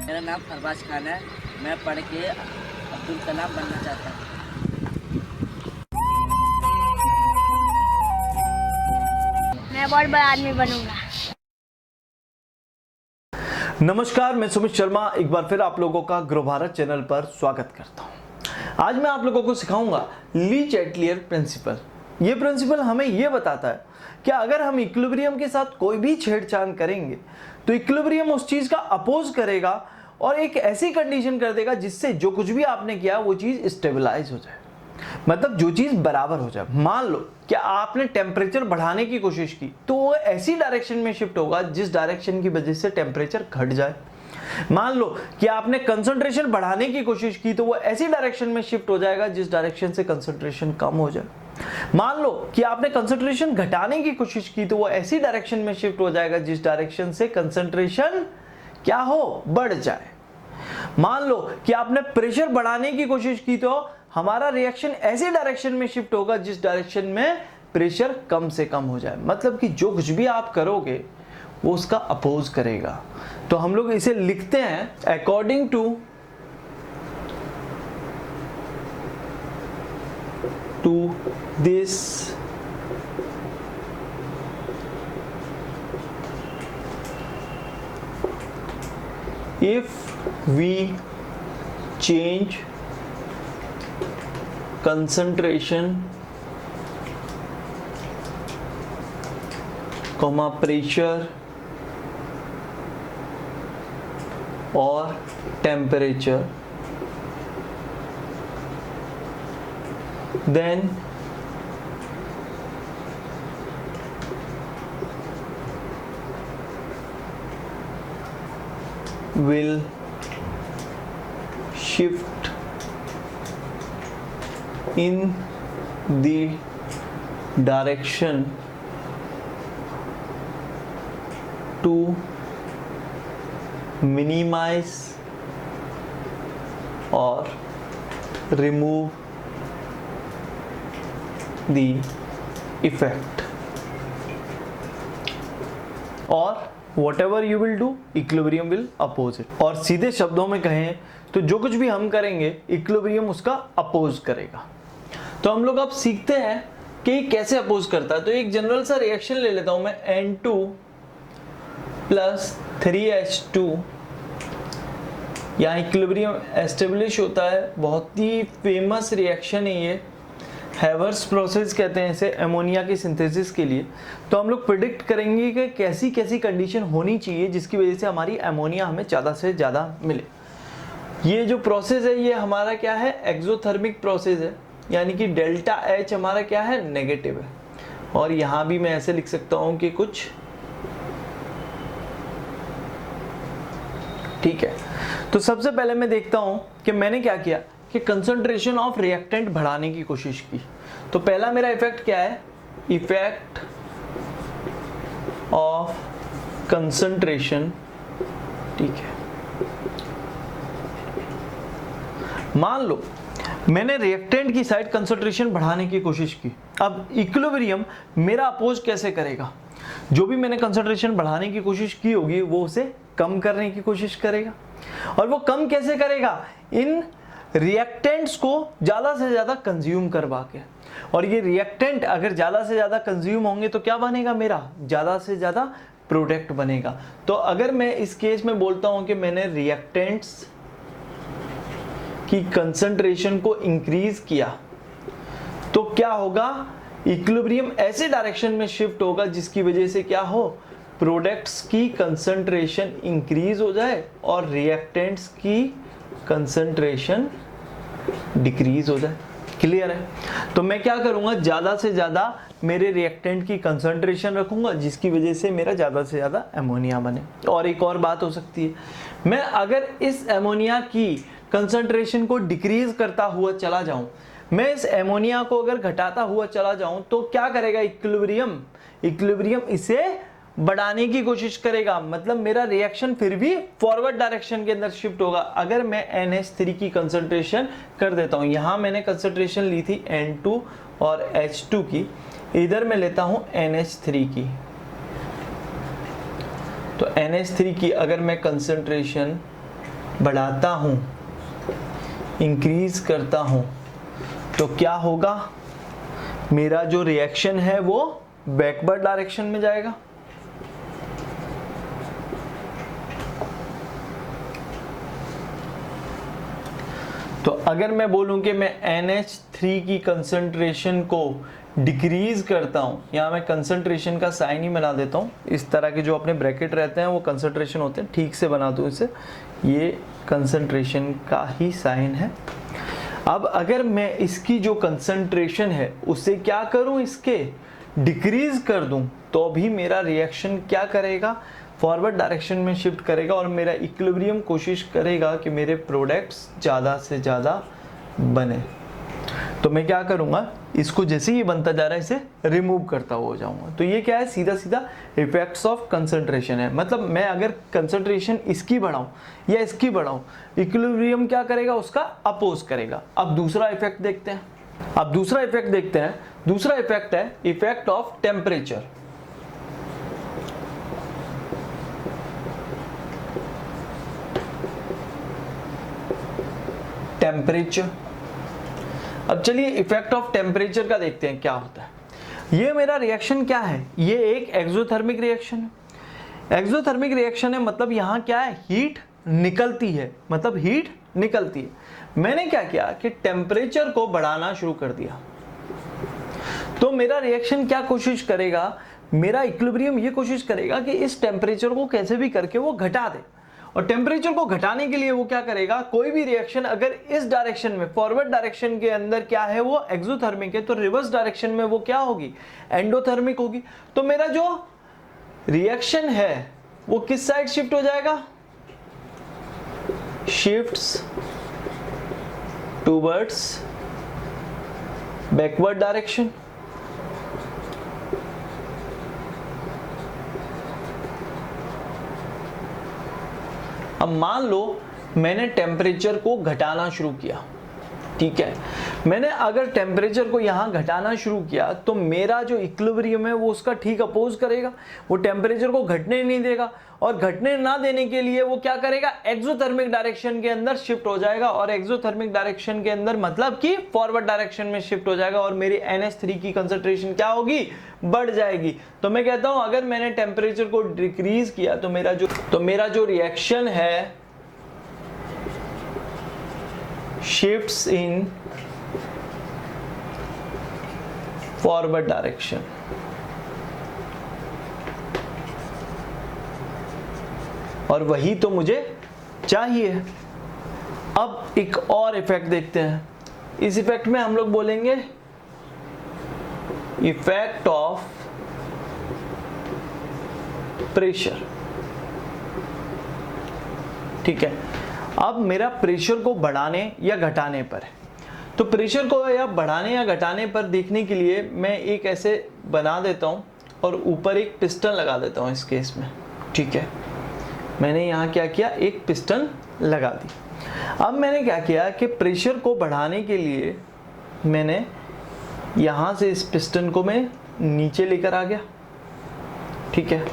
मेरा नाम अरबाज खान है। मैं पढ़ के अब्दुल कलाम बनना चाहता हूँ। मैं बहुत बड़ा आदमी बनूंगा। नमस्कार, मैं सुमित शर्मा एक बार फिर आप लोगों का ग्रो भारत चैनल पर स्वागत करता हूं। आज मैं आप लोगों को सिखाऊंगा ली चैटलियर प्रिंसिपल। ये प्रिंसिपल हमें ये बताता है कि अगर हम इक्विलिब्रियम के साथ कोई भी छेड़छाड़ करेंगे तो इक्विलिब्रियम उस चीज का अपोज करेगा और एक ऐसी कंडीशन कर देगा जिससे जो कुछ भी आपने किया वो चीज स्टेबलाइज हो जाए, मतलब जो चीज बराबर हो जाए। मान लो कि आपने टेम्परेचर बढ़ाने की कोशिश की तो वो ऐसी डायरेक्शन में शिफ्ट होगा जिस डायरेक्शन की वजह से टेम्परेचर घट जाए। मान लो कि आपने कंसंट्रेशन बढ़ाने की कोशिश की तो वो ऐसी डायरेक्शन में शिफ्ट हो जाएगा जिस डायरेक्शन से कंसंट्रेशन कम हो जाए। मान लो कि आपने कंसंट्रेशन घटाने की कोशिश की तो वो ऐसी डायरेक्शन में शिफ्ट हो जाएगा जिस डायरेक्शन से कंसंट्रेशन क्या हो, बढ़ जाए। मान लो कि आपने प्रेशर बढ़ाने की कोशिश की तो हमारा रिएक्शन ऐसी डायरेक्शन में शिफ्ट होगा जिस डायरेक्शन में प्रेशर कम से कम हो जाए। मतलब कि जो कुछ भी आप करोगे वो उसका अपोज करेगा। तो हम लोग इसे लिखते हैं according to this if we change concentration, pressure or temperature, then will shift in the direction to minimize or remove the effect, or whatever you will do, equilibrium will oppose it। और सीधे शब्दों में कहें तो जो कुछ भी हम करेंगे इक्विलिब्रियम उसका अपोज करेगा। तो हम लोग अब सीखते हैं कि कैसे अपोज करता है। तो एक जनरल सा रिएक्शन ले लेता हूं मैं, N2 प्लस 3H2। यहाँ इक्विलिब्रियम एस्टेब्लिश होता है, बहुत ही फेमस रिएक्शन है ये, हैवर्स प्रोसेस कहते हैं इसे अमोनिया की सिंथेसिस के लिए। तो हम लोग प्रिडिक्ट करेंगे कि कैसी कैसी कंडीशन होनी चाहिए जिसकी वजह से हमारी अमोनिया हमें ज़्यादा से ज़्यादा मिले। ये जो प्रोसेस है ये हमारा क्या है, एक्सोथर्मिक प्रोसेस है, यानी कि डेल्टा H हमारा क्या है, नेगेटिव है। और यहाँ भी मैं ऐसे लिख सकता हूँ कि कुछ, ठीक है। तो सबसे पहले मैं देखता हूँ कि मैंने क्या किया कि कंसंट्रेशन ऑफ रिएक्टेंट बढ़ाने की कोशिश की। तो पहला मेरा इफेक्ट क्या है, इफेक्ट ऑफ कंसंट्रेशन, ठीक है। मान लो मैंने रिएक्टेंट की साइड कंसंट्रेशन बढ़ाने की कोशिश की। अब इक्विलिब्रियम मेरा अपोज कैसे करेगा, जो भी मैंने कंसंट्रेशन बढ़ाने की कोशिश की होगी वो उसे कम करने की कोशिश करेगा। और वो कम कैसे करेगा, इन रिएक्टेंट्स को ज़्यादा से ज़्यादा कंज्यूम करवा के। और ये रिएक्टेंट अगर ज़्यादा से ज़्यादा कंज्यूम होंगे तो क्या बनेगा, मेरा ज़्यादा से ज़्यादा प्रोडक्ट बनेगा। तो अगर मैं इस केस में बोलता हूँ कि मैंने रिएक्टेंट्स की कंसंट्रेशन को इंक्रीज किया तो क्या होगा, इक्विलिब्रियम ऐसे डायरेक्शन में शिफ्ट होगा जिसकी वजह से क्या हो, प्रोडक्ट्स की कंसंट्रेशन इंक्रीज हो जाए और रिएक्टेंट्स की कंसंट्रेशन डिक्रीज हो जाए। क्लियर है। तो मैं क्या करूंगा, ज्यादा से ज्यादा मेरे रिएक्टेंट की कंसंट्रेशन रखूंगा जिसकी वजह से मेरा ज्यादा से ज्यादा अमोनिया बने। और एक और बात हो सकती है, मैं अगर इस अमोनिया की कंसंट्रेशन को डिक्रीज करता हुआ चला जाऊं, मैं इस अमोनिया को अगर घटाता हुआ चला जाऊं तो क्या करेगा इक्विलिब्रियम इसे बढ़ाने की कोशिश करेगा। मतलब मेरा रिएक्शन फिर भी फॉरवर्ड डायरेक्शन के अंदर शिफ्ट होगा। अगर मैं NH3 की कंसंट्रेशन कर देता हूं, यहां मैंने कंसंट्रेशन ली थी N2 और H2 की, इधर मैं लेता हूं NH3 की। तो NH3 की अगर मैं कंसंट्रेशन बढ़ाता हूं, इंक्रीज करता हूं, तो क्या होगा, मेरा जो रिएक्शन है वो बैकवर्ड डायरेक्शन में जाएगा। तो अगर मैं बोलूं कि मैं NH3 की कंसंट्रेशन को डिक्रीज करता हूं, यहां मैं कंसंट्रेशन का साइन ही बना देता हूं, इस तरह के जो अपने ब्रैकेट रहते हैं वो कंसंट्रेशन होते हैं, ठीक से बना दूं इसे, ये कंसंट्रेशन का ही साइन है। अब अगर मैं इसकी जो कंसंट्रेशन है उसे क्या करूं, इसके डिक्रीज कर दूं, तो भी मेरा रिएक्शन क्या करेगा, फॉरवर्ड डायरेक्शन में शिफ्ट करेगा और मेरा इक्विलिब्रियम कोशिश करेगा कि मेरे प्रोडक्ट्स ज़्यादा से ज़्यादा बने। तो मैं क्या करूँगा, इसको जैसे ही बनता जा रहा है इसे रिमूव करता हुआ जाऊँगा। तो ये क्या है, सीधा सीधा इफेक्ट्स ऑफ कंसंट्रेशन है। मतलब मैं अगर कंसंट्रेशन इसकी बढ़ाऊँ या इसकी बढ़ाऊँ, इक्विलिब्रियम क्या करेगा, उसका अपोज करेगा। अब दूसरा इफेक्ट देखते हैं। दूसरा इफेक्ट है इफेक्ट ऑफ टेम्परेचर। अब चलिए इफेक्ट ऑफ टेम्परेचर का देखते हैं क्या होता है। ये मेरा रिएक्शन क्या है, ये एक एक्सोथर्मिक रिएक्शन है। एक्सोथर्मिक रिएक्शन है मतलब यहाँ क्या है, हीट निकलती है, मतलब हीट निकलती है। मैंने क्या किया कि टेम्परेचर को बढ़ाना शुरू कर दिया। तो मेरा रिएक्शन क्या कोशिश करेगा, मेरा इक्विलिब्रियम ये कोशिश करेगा कि इस टेम्परेचर को कैसे भी करके वो घटा दे। और टेम्परेचर को घटाने के लिए वो क्या करेगा, कोई भी रिएक्शन अगर इस डायरेक्शन में, फॉरवर्ड डायरेक्शन के अंदर क्या है वो एक्सोथर्मिक है, तो रिवर्स डायरेक्शन में वो क्या होगी, एंडोथर्मिक होगी। तो मेरा जो रिएक्शन है वो किस साइड शिफ्ट हो जाएगा, शिफ्ट्स टूवर्ड्स बैकवर्ड डायरेक्शन। अब मान लो मैंने टेम्परेचर को घटाना शुरू किया, ठीक है। मैंने अगर टेम्परेचर को यहाँ घटाना शुरू किया तो मेरा जो इक्विलिब्रियम है वो उसका ठीक अपोज करेगा, वो टेम्परेचर को घटने नहीं देगा। और घटने ना देने के लिए वो क्या करेगा, एक्सोथर्मिक डायरेक्शन के अंदर शिफ्ट हो जाएगा। और एक्सोथर्मिक डायरेक्शन के अंदर मतलब कि फॉरवर्ड डायरेक्शन में शिफ्ट हो जाएगा और मेरी NH3 की कंसंट्रेशन क्या होगी, बढ़ जाएगी। तो मैं कहता हूं अगर मैंने टेम्परेचर को डिक्रीज किया तो मेरा जो रिएक्शन है शिफ्ट्स इन फॉरवर्ड डायरेक्शन। और वही तो मुझे चाहिए। अब एक और इफेक्ट देखते हैं। इस इफेक्ट में हम लोग बोलेंगे इफेक्ट ऑफ प्रेशर, ठीक है। अब मेरा प्रेशर को बढ़ाने या घटाने पर है। तो प्रेशर को या बढ़ाने या घटाने पर देखने के लिए मैं एक ऐसे बना देता हूं और ऊपर एक पिस्टन लगा देता हूं इस केस में, ठीक है। मैंने यहाँ क्या किया, एक पिस्टन लगा दी। अब मैंने क्या किया कि प्रेशर को बढ़ाने के लिए मैंने यहाँ से इस पिस्टन को मैं नीचे लेकर आ गया, ठीक है।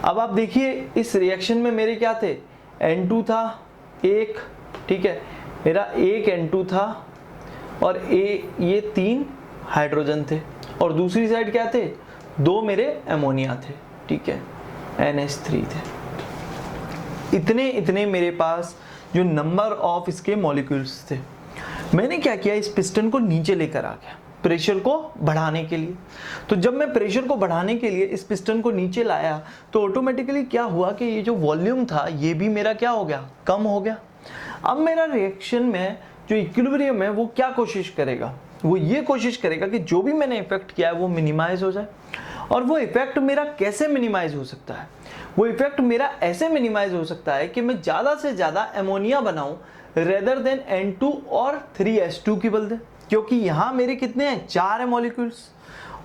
अब आप देखिए इस रिएक्शन में मेरे क्या थे, N2 था एक, ठीक है, मेरा एक N2 था और ये 3 हाइड्रोजन थे और दूसरी साइड क्या थे, 2 मेरे अमोनिया थे, ठीक है, NH3 थे। इतने मेरे पास जो नंबर ऑफ इसके मॉलिक्यूल्स थे। मैंने क्या किया, इस पिस्टन को नीचे लेकर आ गया प्रेशर को बढ़ाने के लिए। तो जब मैं प्रेशर को बढ़ाने के लिए इस पिस्टन को नीचे लाया तो ऑटोमेटिकली क्या हुआ कि ये जो वॉल्यूम था ये भी मेरा क्या हो गया, कम हो गया। अब मेरा रिएक्शन में जो इक्विलिब्रियम है वो क्या कोशिश करेगा, वो ये कोशिश करेगा कि जो भी मैंने इफेक्ट किया है वो मिनिमाइज हो जाए। और वो इफेक्ट मेरा कैसे मिनिमाइज हो सकता है, वो इफेक्ट मेरा ऐसे मिनिमाइज हो सकता है कि मैं ज़्यादा से ज़्यादा अमोनिया बनाऊं रेदर देन N2 और 3H2 की बदले, क्योंकि यहाँ मेरे कितने हैं, 4 है मॉलिक्यूल्स।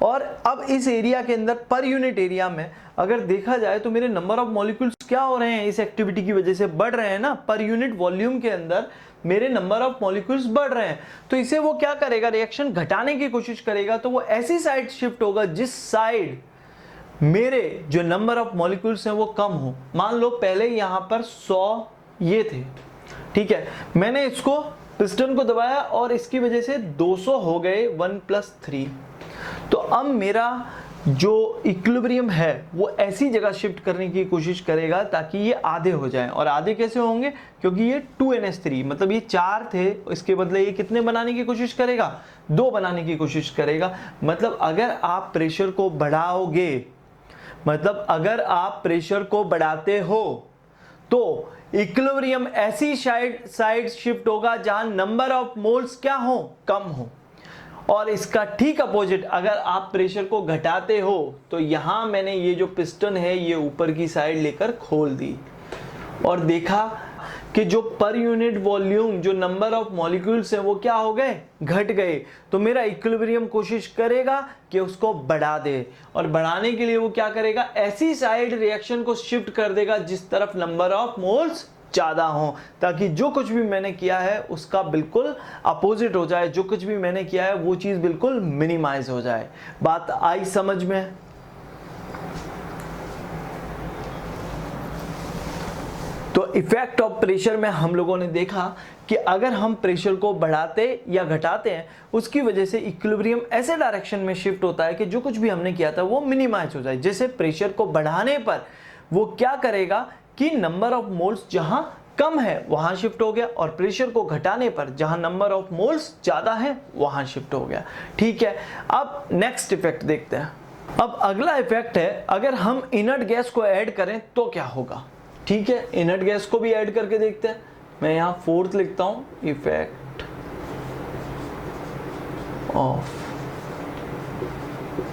और अब इस एरिया के अंदर पर यूनिट एरिया में अगर देखा जाए तो मेरे नंबर ऑफ मॉलिक्यूल्स क्या हो रहे हैं, इस एक्टिविटी की वजह से बढ़ रहे हैं ना। पर यूनिट वॉल्यूम के अंदर मेरे नंबर ऑफ मॉलिक्यूल्स बढ़ रहे हैं। तो इसे वो क्या करेगा, रिएक्शन घटाने की कोशिश करेगा। तो वो ऐसी साइड शिफ्ट होगा जिस साइड मेरे जो नंबर ऑफ मॉलिक्यूल्स हैं वो कम हो। मान लो पहले यहाँ पर 100 ये थे, ठीक है, मैंने इसको पिस्टन को दबाया और इसकी वजह से 200 हो गए 1 + 3। तो अब मेरा जो इक्विलिब्रियम है वो ऐसी जगह शिफ्ट करने की कोशिश करेगा ताकि ये आधे हो जाएं। और आधे कैसे होंगे, क्योंकि ये 2NH3 मतलब ये 4 थे, इसके बदले ये कितने बनाने की कोशिश करेगा, 2 बनाने की कोशिश करेगा। मतलब अगर आप प्रेशर को बढ़ाओगे, मतलब अगर आप प्रेशर को बढ़ाते हो तो इक्विलिब्रियम ऐसी साइड शिफ्ट होगा जहां नंबर ऑफ मोल्स क्या हो, कम हो। और इसका ठीक अपोजिट अगर आप प्रेशर को घटाते हो तो यहां मैंने ये जो पिस्टन है ये ऊपर की साइड लेकर खोल दी और देखा कि जो पर यूनिट वॉल्यूम, जो नंबर ऑफ मॉलिक्यूल्स हैं वो क्या हो गए, घट गए। तो मेरा इक्विलिब्रियम कोशिश करेगा कि उसको बढ़ा दे, और बढ़ाने के लिए वो क्या करेगा, ऐसी साइड रिएक्शन को शिफ्ट कर देगा जिस तरफ नंबर ऑफ मोल्स ज्यादा हो, ताकि जो कुछ भी मैंने किया है उसका बिल्कुल अपोजिट हो जाए, जो कुछ भी मैंने किया है वो चीज बिल्कुल मिनिमाइज हो जाए। बात आई समझ में? तो इफेक्ट ऑफ प्रेशर में हम लोगों ने देखा कि अगर हम प्रेशर को बढ़ाते या घटाते हैं उसकी वजह से इक्विलिब्रियम ऐसे डायरेक्शन में शिफ्ट होता है कि जो कुछ भी हमने किया था वो मिनिमाइज हो जाए। जैसे प्रेशर को बढ़ाने पर वो क्या करेगा कि नंबर ऑफ मोल्स जहां कम है वहां शिफ्ट हो गया, और प्रेशर को घटाने पर जहां नंबर ऑफ मोल्स ज्यादा है वहां शिफ्ट हो गया। ठीक है, अब नेक्स्ट इफेक्ट देखते हैं। अब अगला इफेक्ट है, अगर हम इनर्ट गैस को ऐड करें तो क्या होगा। ठीक है, इनर्ट गैस को भी ऐड करके देखते हैं। मैं यहां 4th लिखता हूं, इफेक्ट ऑफ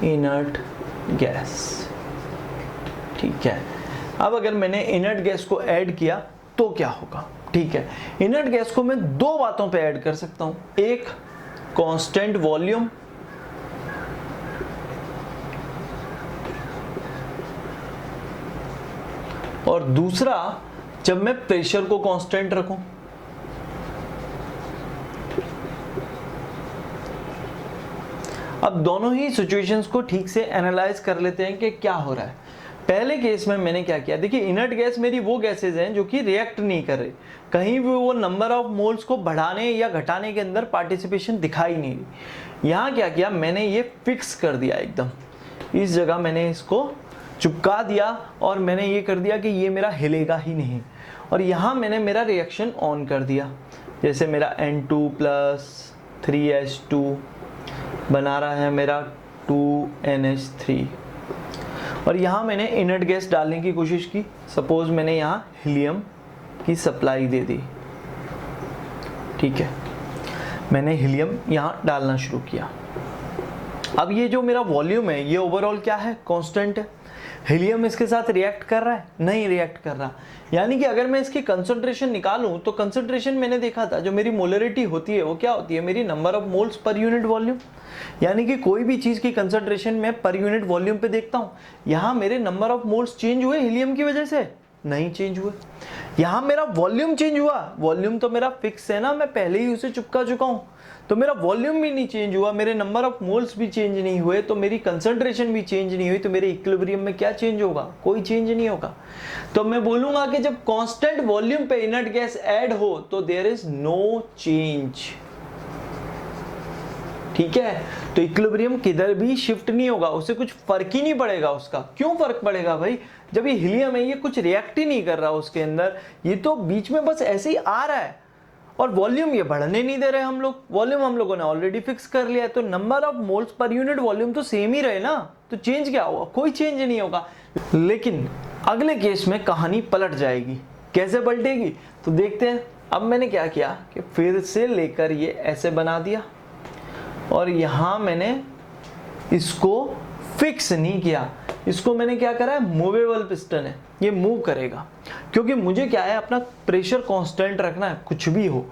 इनर्ट गैस। ठीक है, अब अगर मैंने इनर्ट गैस को ऐड किया तो क्या होगा। ठीक है, इनर्ट गैस को मैं 2 बातों पे ऐड कर सकता हूं, एक कांस्टेंट वॉल्यूम और दूसरा जब मैं प्रेशर को कांस्टेंट रखूं। अब दोनों ही सिचुएशंस को ठीक से एनालाइज कर लेते हैं कि क्या हो रहा है। पहले केस में मैंने क्या किया, देखिए इनर्ट गैस मेरी वो गैसेज हैं जो कि रिएक्ट नहीं कर रही, कहीं भी वो नंबर ऑफ मोल्स को बढ़ाने या घटाने के अंदर पार्टिसिपेशन दिखाई नहीं रही। यहाँ क्या किया, मैंने ये फिक्स कर दिया एकदम, इस जगह मैंने इसको चिपका दिया और मैंने ये कर दिया कि ये मेरा हिलेगा ही नहीं। और यहाँ मैंने मेरा रिएक्शन ऑन कर दिया, जैसे मेरा N2 + 3H2 बना रहा है मेरा 2NH3, और यहाँ मैंने इनर्ट गैस डालने की कोशिश की। सपोज मैंने यहाँ हीलियम की सप्लाई दे दी। ठीक है, मैंने हीलियम यहाँ डालना शुरू किया। अब ये जो मेरा वॉल्यूम है ये ओवरऑल क्या है, कांस्टेंट है। हीलियम इसके साथ रिएक्ट कर रहा है, नहीं रिएक्ट कर रहा। यानी कि अगर मैं इसकी कंसंट्रेशन निकालूं तो कंसंट्रेशन मैंने देखा था जो मेरी मोलरिटी होती है वो क्या होती है, मेरी नंबर ऑफ मोल्स पर यूनिट वॉल्यूम। यानी कि कोई भी चीज की कंसंट्रेशन मैं पर यूनिट वॉल्यूम पे देखता हूं। यहां मेरे नंबर ऑफ मोल्स चेंज हुए हीलियम की वजह से, नहीं चेंज हुए। यहां मेरा वॉल्यूम चेंज हुआ, वॉल्यूम तो मेरा फिक्स है ना, मैं पहले ही उसे चिपका चुका हूं, तो मेरा वॉल्यूम भी नहीं चेंज हुआ, मेरे नंबर ऑफ मोल्स भी चेंज नहीं हुए, तो मेरी कंसंट्रेशन भी चेंज नहीं हुई। तो मेरे इक्विलिब्रियम में क्या चेंज होगा, कोई चेंज नहीं होगा। तो मैं बोलूंगा कि जब कांस्टेंट वॉल्यूम पे इनर्ट गैस ऐड हो तो देयर इज नो चेंज। ठीक है, तो इक्विलिब्रियम किधर भी शिफ्ट नहीं होगा, उसे कुछ फर्क ही नहीं पड़ेगा उसका। क्यों फर्क पड़ेगा भाई, जब ये हीलियम है ये कुछ रिएक्ट ही नहीं कर रहा उसके अंदर, ये तो बीच में बस ऐसे ही आ रहा है, और वॉल्यूम ये बढ़ने नहीं दे रहे हम लोग, वॉल्यूम हम लोगों ने ऑलरेडी फिक्स कर लिया है। तो नंबर ऑफ मोल्स पर यूनिट वॉल्यूम तो सेम ही रहे ना, तो चेंज क्या होगा, कोई चेंज नहीं होगा। लेकिन अगले केस में कहानी पलट जाएगी। कैसे पलटेगी, तो देखते हैं। अब मैंने क्या किया कि फिर से लेकर ये ऐसे बना दिया, और यहां मैंने इसको फिक्स नहीं किया, इसको मैंने क्या करा है, मूवेबल पिस्टन है, ये मूव करेगा, क्योंकि मुझे क्या है अपना प्रेशर कांस्टेंट रखना है कुछ भी हो।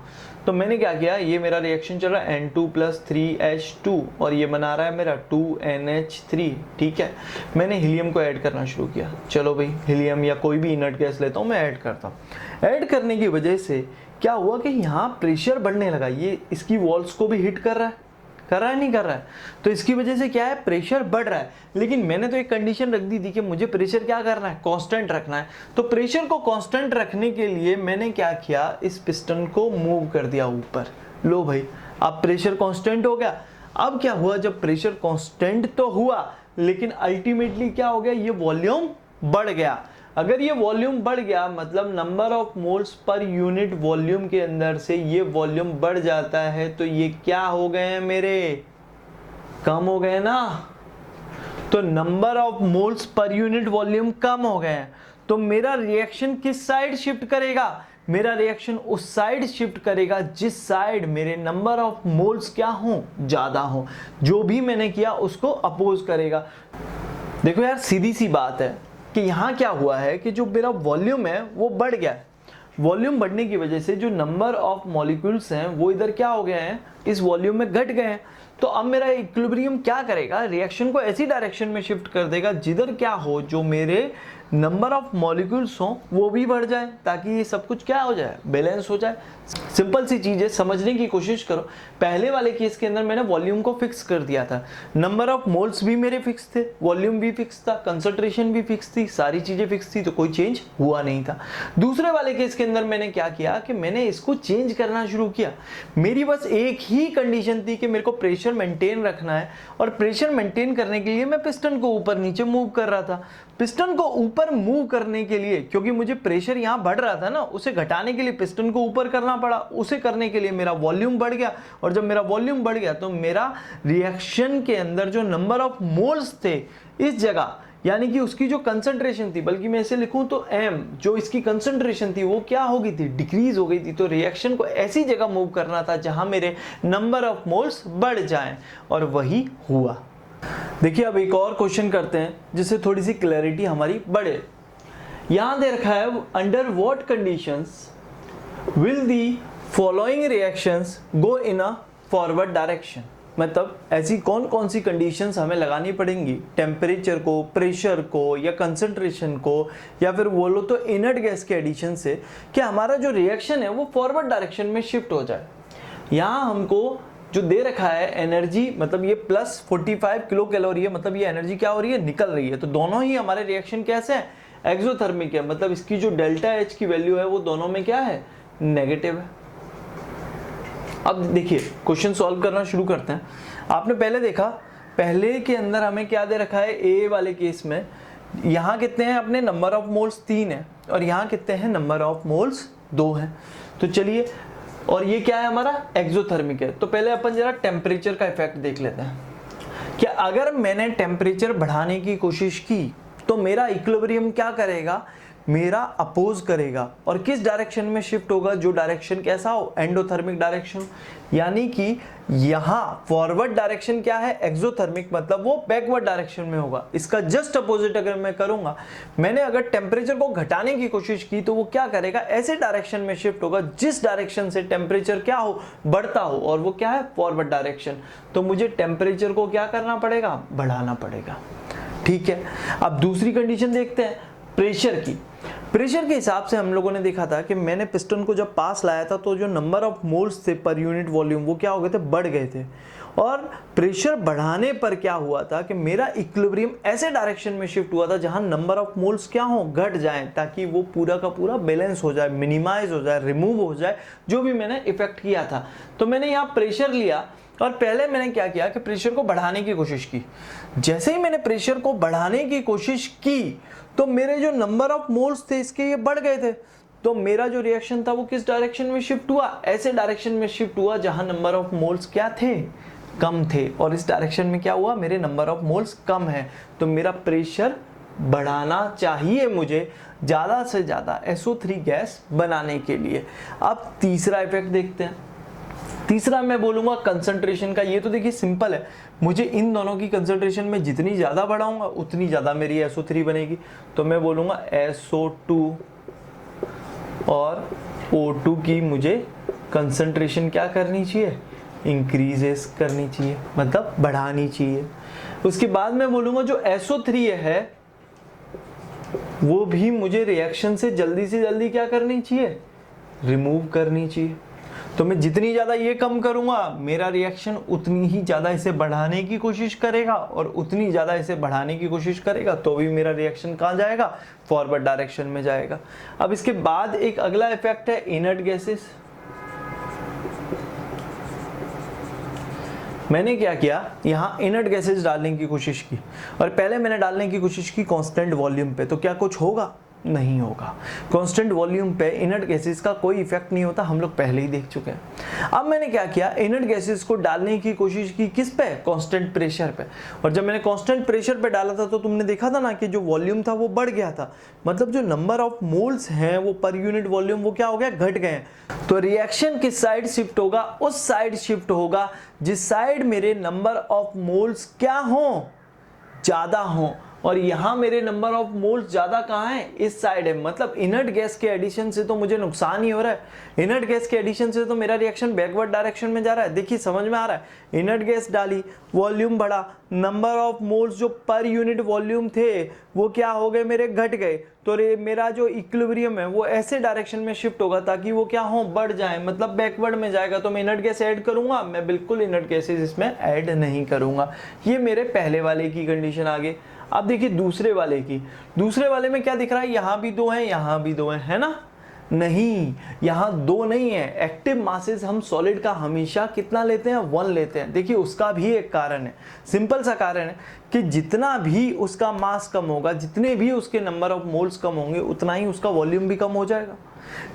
तो मैंने क्या किया, ये मेरा रिएक्शन चल रहा है N2 + 3H2 और ये बना रहा है मेरा 2NH3। ठीक है, मैंने हीलियम को ऐड करना शुरू किया। चलो भाई, हीलियम या कोई भी इनर्ट गैस लेता हूँ, मैं ऐड करता हूँ। ऐड करने की वजह से क्या हुआ कि यहाँ प्रेशर बढ़ने लगा, ये इसकी वॉल्स को भी हिट कर रहा है, कर रहा है नहीं कर रहा है? तो इसकी वजह से क्या है, प्रेशर बढ़ रहा है। लेकिन मैंने तो एक कंडीशन रख दी थी कि मुझे प्रेशर क्या करना है, कांस्टेंट रखना है। तो प्रेशर को कांस्टेंट रखने के लिए मैंने क्या किया, इस पिस्टन को मूव कर दिया ऊपर। लो भाई, अब प्रेशर कांस्टेंट हो गया। अब क्या हुआ, जब प्रेशर कांस्टेंट तो हुआ लेकिन अल्टीमेटली क्या हो गया, ये वॉल्यूम बढ़ गया। अगर ये वॉल्यूम बढ़ गया मतलब नंबर ऑफ मोल्स पर यूनिट वॉल्यूम के अंदर से ये वॉल्यूम बढ़ जाता है, तो ये क्या हो गए हैं मेरे, कम हो गए ना। तो नंबर ऑफ मोल्स पर यूनिट वॉल्यूम कम हो गए हैं। तो मेरा रिएक्शन किस साइड शिफ्ट करेगा, मेरा रिएक्शन उस साइड शिफ्ट करेगा जिस साइड मेरे नंबर ऑफ मोल्स क्या हो, ज्यादा हो। जो भी मैंने किया उसको अपोज करेगा। देखो यार, सीधी सी बात है कि यहाँ क्या हुआ है कि जो मेरा वॉल्यूम है वो बढ़ गया है। वॉल्यूम बढ़ने की वजह से जो नंबर ऑफ मॉलिक्यूल्स हैं वो इधर क्या हो गए हैं, इस वॉल्यूम में घट गए हैं। तो अब मेरा इक्विलिब्रियम क्या करेगा, रिएक्शन को ऐसी डायरेक्शन में शिफ्ट कर देगा जिधर क्या हो, जो मेरे नंबर ऑफ मॉलिक्यूल्स हो वो भी बढ़ जाए, ताकि ये सब कुछ क्या हो जाए, बैलेंस हो जाए। सिंपल सी चीज है, समझने की कोशिश करो। पहले वाले केस के अंदर मैंने वॉल्यूम को फिक्स कर दिया था, नंबर ऑफ मोल्स भी मेरे फिक्स थे, वॉल्यूम भी फिक्स था, कंसंट्रेशन भी फिक्स थी, सारी चीजें फिक्स थी, तो कोई चेंज हुआ नहीं था। दूसरे वाले केस के अंदर मैंने क्या किया कि मैंने इसको चेंज करना शुरू किया। मेरी बस एक ही कंडीशन थी कि मेरे को प्रेशर मेंटेन रखना है, और प्रेशर मेंटेन करने के लिए मैं पिस्टन को ऊपर नीचे मूव कर रहा था। पिस्टन को ऊपर मूव करने के लिए, क्योंकि मुझे प्रेशर यहां बढ़ रहा था ना, उसे घटाने के लिए पिस्टन को ऊपर करना पड़ा। उसे करने के लिए मेरा वॉल्यूम बढ़ गया, और जब मेरा वॉल्यूम बढ़ गया तो मेरा रिएक्शन के अंदर जो नंबर ऑफ मोल्स थे इस जगह, यानी कि उसकी जो कंसंट्रेशन थी, बल्कि मैं इसे लिखूं तो m, जो इसकी कंसंट्रेशन थी वो क्या हो गई थी, डिक्रीज हो गई थी। तो रिएक्शन को ऐसी जगह मूव करना था जहां मेरे नंबर ऑफ मोल्स बढ़ जाएं, और वही हुआ। देखिए, अब एक और क्वेश्चन करते हैं जिससे थोड़ी सी क्लैरिटी हमारी बढ़े। यहां दे रखा है, under what conditions will the following reactions go in a forward direction. मतलब ऐसी कौन कौन सी कंडीशंस हमें लगानी पड़ेंगी, टेम्परेचर को, प्रेशर को, या कंसंट्रेशन को, या फिर बोलो तो इनर्ट गैस के एडिशन से, कि हमारा जो रिएक्शन है वो फॉरवर्ड डायरेक्शन में शिफ्ट हो जाए। यहाँ हमको जो दे रखा है एनर्जी, मतलब ये प्लस 45 किलो कैलोरी है, मतलब ये एनर्जी क्या हो रही है, निकल रही है। तो दोनों ही हमारे रिएक्शन कैसे हैं, एक्सोथर्मिक है। मतलब इसकी जो डेल्टा एच की वैल्यू है वो दोनों में क्या है, नेगेटिव है। अब देखिए, क्वेश्चन सॉल्व करना शुरू करते हैं। आपने पहले देखा, पहले के अंदर हमें क्या दे रखा है, ए वाले केस में यहाँ कितने हैं अपने, नंबर ऑफ मोल्स 3 है, और यहाँ कितने हैं, नंबर ऑफ मोल्स 2 हैं। तो चलिए, और ये क्या है हमारा, एक्सोथर्मिक है। तो पहले अपन जरा टेम्परेचर का इफेक्ट देख लेते हैं कि अगर मैंने टेम्परेचर बढ़ाने की कोशिश की तो मेरा इक्विलिब्रियम क्या करेगा, मेरा अपोज करेगा, और किस डायरेक्शन में शिफ्ट होगा, जो डायरेक्शन कैसा हो, एंडोथर्मिक डायरेक्शन। यानी कि यहाँ फॉरवर्ड डायरेक्शन क्या है, एक्सोथर्मिक, मतलब वो बैकवर्ड डायरेक्शन में होगा। इसका जस्ट अपोजिट अगर मैं करूंगा, मैंने अगर टेम्परेचर को घटाने की कोशिश की तो वो क्या करेगा, ऐसे डायरेक्शन में शिफ्ट होगा जिस डायरेक्शन से टेम्परेचर क्या हो, बढ़ता हो, और वो क्या है, फॉरवर्ड डायरेक्शन। तो मुझे टेम्परेचर को क्या करना पड़ेगा, बढ़ाना पड़ेगा। ठीक है, अब दूसरी कंडीशन देखते हैं, प्रेशर की। प्रेशर के हिसाब से हम लोगों ने देखा था कि मैंने पिस्टन को जब पास लाया था तो जो नंबर ऑफ मोल्स थे पर यूनिट वॉल्यूम वो क्या हो गए थे, बढ़ गए थे। और प्रेशर बढ़ाने पर क्या हुआ था कि मेरा इक्विलिब्रियम ऐसे डायरेक्शन में शिफ्ट हुआ था जहां नंबर ऑफ मोल्स क्या हो, घट जाएं, ताकि वो पूरा का पूरा बैलेंस हो जाए, मिनिमाइज हो जाए, रिमूव हो जाए, जो भी मैंने इफेक्ट किया था। तो मैंने यहाँ प्रेशर लिया, और पहले मैंने क्या किया कि प्रेशर को बढ़ाने की कोशिश की। जैसे ही मैंने प्रेशर को बढ़ाने की कोशिश की तो मेरे जो नंबर ऑफ मोल्स थे इसके ये बढ़ गए थे। तो मेरा जो रिएक्शन था वो किस डायरेक्शन में शिफ्ट हुआ, ऐसे डायरेक्शन में शिफ्ट हुआ जहां नंबर ऑफ मोल्स क्या थे, कम थे। और इस डायरेक्शन में क्या हुआ, मेरे नंबर ऑफ मोल्स कम है। तो मेरा प्रेशर बढ़ाना चाहिए मुझे ज़्यादा से ज़्यादा SO3 गैस बनाने के लिए। अब तीसरा इफेक्ट देखते हैं। तीसरा मैं बोलूँगा कंसंट्रेशन का। ये तो देखिए सिंपल है, मुझे इन दोनों की कंसंट्रेशन में जितनी ज़्यादा बढ़ाऊंगा उतनी ज़्यादा मेरी SO3 बनेगी। तो मैं बोलूँगा SO2 और O2 की मुझे कंसंट्रेशन क्या करनी चाहिए, इंक्रीजेस करनी चाहिए, मतलब बढ़ानी चाहिए। उसके बाद मैं बोलूँगा जो SO3 है वो भी मुझे रिएक्शन से जल्दी क्या करनी चाहिए, रिमूव करनी चाहिए। तो मैं जितनी ज़्यादा ये कम करूँगा मेरा रिएक्शन उतनी ही ज़्यादा इसे बढ़ाने की कोशिश करेगा, और उतनी ज़्यादा इसे बढ़ाने की कोशिश करेगा तो भी मेरा रिएक्शन कहाँ जाएगा, फॉरवर्ड डायरेक्शन में जाएगा। अब इसके बाद एक अगला इफेक्ट है इनर्ट गैसेस। मैंने क्या किया, यहाँ इनर्ट गैसेस डालने की कोशिश की, और पहले मैंने डालने की कोशिश की कांस्टेंट वॉल्यूम पे, तो क्या कुछ होगा, नहीं होगा। कांस्टेंट वॉल्यूम पे इनर्ट गैसेस का कोई इफेक्ट नहीं होता, हम लोग पहले ही देख चुके हैं। अब मैंने क्या किया, इनर्ट गैसेस को डालने की कोशिश की किस पे, कांस्टेंट प्रेशर पे, और जब मैंने कांस्टेंट प्रेशर पे डाला था तो तुमने देखा था ना कि जो वॉल्यूम था वो बढ़ गया था, मतलब जो नंबर ऑफ मोल्स हैं वो पर यूनिट वॉल्यूम वो क्या हो गया, घट गए। तो रिएक्शन किस साइड शिफ्ट होगा, उस साइड शिफ्ट होगा जिस साइड मेरे नंबर ऑफ मोल्स क्या हो, ज्यादा हो, और यहां मेरे नंबर ऑफ मोल्स ज्यादा कहां है, इस साइड है। मतलब इनर्ट गैस के एडिशन से तो मुझे नुकसान ही हो रहा है, इनर्ट गैस के एडिशन से तो मेरा रिएक्शन बैकवर्ड डायरेक्शन में जा रहा है। देखिए समझ में आ रहा है, इनर्ट गैस डाली, वॉल्यूम बढ़ा, नंबर ऑफ मोल्स जो पर यूनिट वॉल्यूम थे वो क्या हो गए, मेरे घट गए। तो मेरा जो इक्विलिब्रियम है वो ऐसे डायरेक्शन में शिफ्ट होगा ताकि वो क्या हो, बढ़ जाए, मतलब बैकवर्ड में जाएगा। तो मैं इनर्ट गैस ऐड करूंगा, मैं बिल्कुल इनर्ट गैसेस इसमें ऐड नहीं करूंगा। ये मेरे पहले वाले की कंडीशन आ गई। अब देखिए दूसरे वाले की, दूसरे वाले में क्या दिख रहा है, यहां भी दो हैं, यहां भी दो हैं, है ना, नहीं यहां दो नहीं है। एक्टिव मासेस हम सॉलिड का हमेशा कितना लेते हैं, 1 लेते हैं। देखिए उसका भी एक कारण है, सिंपल सा कारण है कि जितना भी उसका मास कम होगा, जितने भी उसके नंबर ऑफ मोल्स कम होंगे, उतना ही उसका वॉल्यूम भी कम हो जाएगा।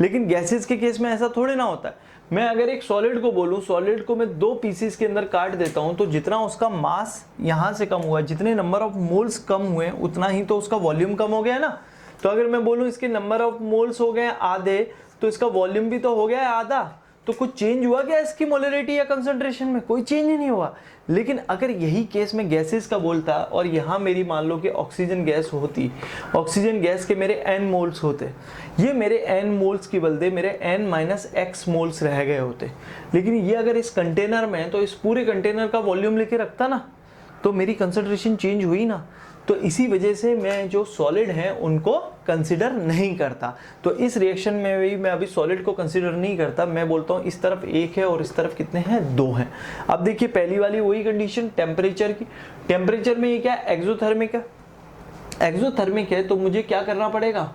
लेकिन गैसेस के केस में ऐसा थोड़े ना होता है। मैं अगर एक सॉलिड को बोलूं, सॉलिड को मैं 2 पीसेस के अंदर काट देता हूं, तो जितना उसका मास यहां से कम हुआ, जितने नंबर ऑफ मोल्स कम हुए, उतना ही तो उसका वॉल्यूम कम हो गया है ना। तो अगर मैं बोलूं इसके नंबर ऑफ मोल्स हो गए आधे, तो इसका वॉल्यूम भी तो हो गया है आधा। तो कुछ चेंज हुआ क्या इसकी मोलरिटी या कंसंट्रेशन में, कोई चेंज ही नहीं हुआ। लेकिन अगर यही केस में गैसेस का बोलता और यहाँ मेरी मान लो कि ऑक्सीजन गैस होती, ऑक्सीजन गैस के मेरे n मोल्स होते, ये मेरे n मोल्स की बदले मेरे n-x मोल्स रह गए होते। लेकिन ये अगर इस कंटेनर में है तो इस पूरे कंटेनर का वॉल्यूम लेके रखता ना, तो मेरी कंसंट्रेशन चेंज हुई ना। तो इसी वजह से मैं जो सॉलिड हैं उनको कंसिडर नहीं करता। तो इस रिएक्शन में भी मैं अभी सॉलिड को कंसिडर नहीं करता, मैं बोलता हूँ इस तरफ 1 है और इस तरफ कितने हैं, 2 हैं। अब देखिए पहली वाली वही कंडीशन टेम्परेचर की, टेम्परेचर में ये क्या है, एक्सोथर्मिक है। एक्सोथर्मिक है तो मुझे क्या करना पड़ेगा,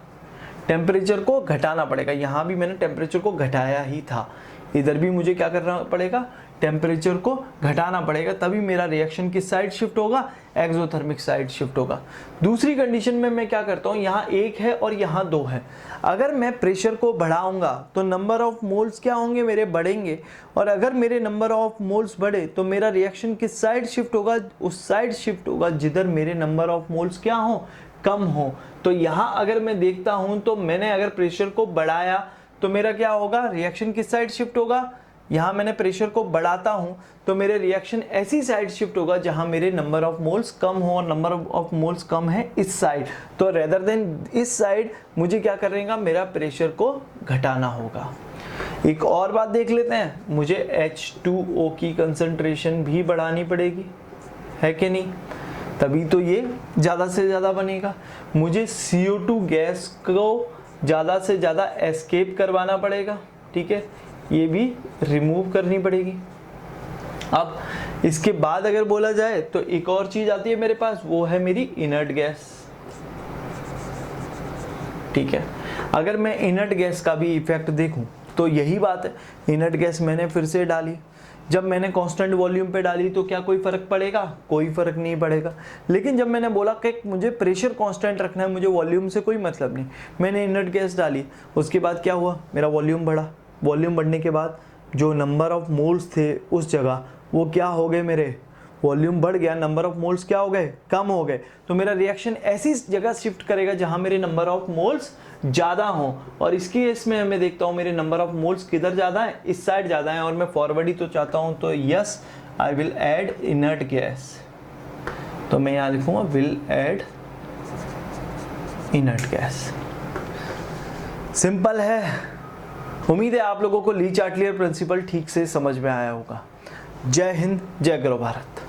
टेम्परेचर को घटाना पड़ेगा। यहाँ भी मैंने टेम्परेचर को घटाया ही था, इधर भी मुझे क्या करना पड़ेगा, टेम्परेचर को घटाना पड़ेगा, तभी मेरा रिएक्शन किस साइड शिफ्ट होगा, एक्सोथर्मिक साइड शिफ्ट होगा। दूसरी कंडीशन में मैं क्या करता हूँ, यहाँ 1 है और यहाँ 2 है। अगर मैं प्रेशर को बढ़ाऊंगा तो नंबर ऑफ मोल्स क्या होंगे, मेरे बढ़ेंगे, और अगर मेरे नंबर ऑफ मोल्स बढ़े तो मेरा रिएक्शन किस साइड शिफ्ट होगा, उस साइड शिफ्ट होगा जिधर मेरे नंबर ऑफ मोल्स क्या हो, कम हो। तो यहाँ अगर मैं देखता हूँ तो मैंने अगर प्रेशर को बढ़ाया तो मेरा क्या होगा, रिएक्शन किस साइड शिफ्ट होगा, यहाँ मैंने प्रेशर को बढ़ाता हूँ तो मेरे रिएक्शन ऐसी साइड शिफ्ट होगा जहाँ मेरे नंबर ऑफ मोल्स कम हो, और नंबर ऑफ मोल्स कम है इस साइड। तो रेदर देन इस साइड मुझे क्या करेगा, मेरा प्रेशर को घटाना होगा। एक और बात देख लेते हैं, मुझे H2O की कंसंट्रेशन भी बढ़ानी पड़ेगी, है कि नहीं, तभी तो ये ज़्यादा से ज़्यादा बनेगा। मुझे CO2 गैस को ज़्यादा से ज़्यादा एस्केप करवाना पड़ेगा, ठीक है, ये भी रिमूव करनी पड़ेगी। अब इसके बाद अगर बोला जाए तो एक और चीज आती है मेरे पास, वो है मेरी इनर्ट गैस, ठीक है। अगर मैं इनर्ट गैस का भी इफेक्ट देखूं तो यही बात है, इनर्ट गैस मैंने फिर से डाली, जब मैंने कांस्टेंट वॉल्यूम पे डाली तो क्या कोई फर्क पड़ेगा, कोई फर्क नहीं पड़ेगा। लेकिन जब मैंने बोला कि मुझे प्रेशर कांस्टेंट रखना है, मुझे वॉल्यूम से कोई मतलब नहीं, मैंने इनर्ट गैस डाली, उसके बाद क्या हुआ, मेरा वॉल्यूम बढ़ा। वॉल्यूम बढ़ने के बाद जो नंबर ऑफ मोल्स थे उस जगह वो क्या हो गए, मेरे वॉल्यूम बढ़ गया, नंबर ऑफ मोल्स क्या हो गए, कम हो गए। तो मेरा रिएक्शन ऐसी जगह शिफ्ट करेगा जहां मेरे नंबर ऑफ मोल्स ज़्यादा हो, और इसकी इसमें मैं देखता हूँ मेरे नंबर ऑफ मोल्स किधर ज़्यादा है, इस साइड ज़्यादा है, और मैं फॉरवर्ड ही तो चाहता हूँ। तो yes I will add inert gas, तो मैं यहाँ लिखूँगा will add inert gas. Simple है। उम्मीद है आप लोगों को ली चार्टलियर प्रिंसिपल ठीक से समझ में आया होगा। जय हिंद, जय गौरव भारत।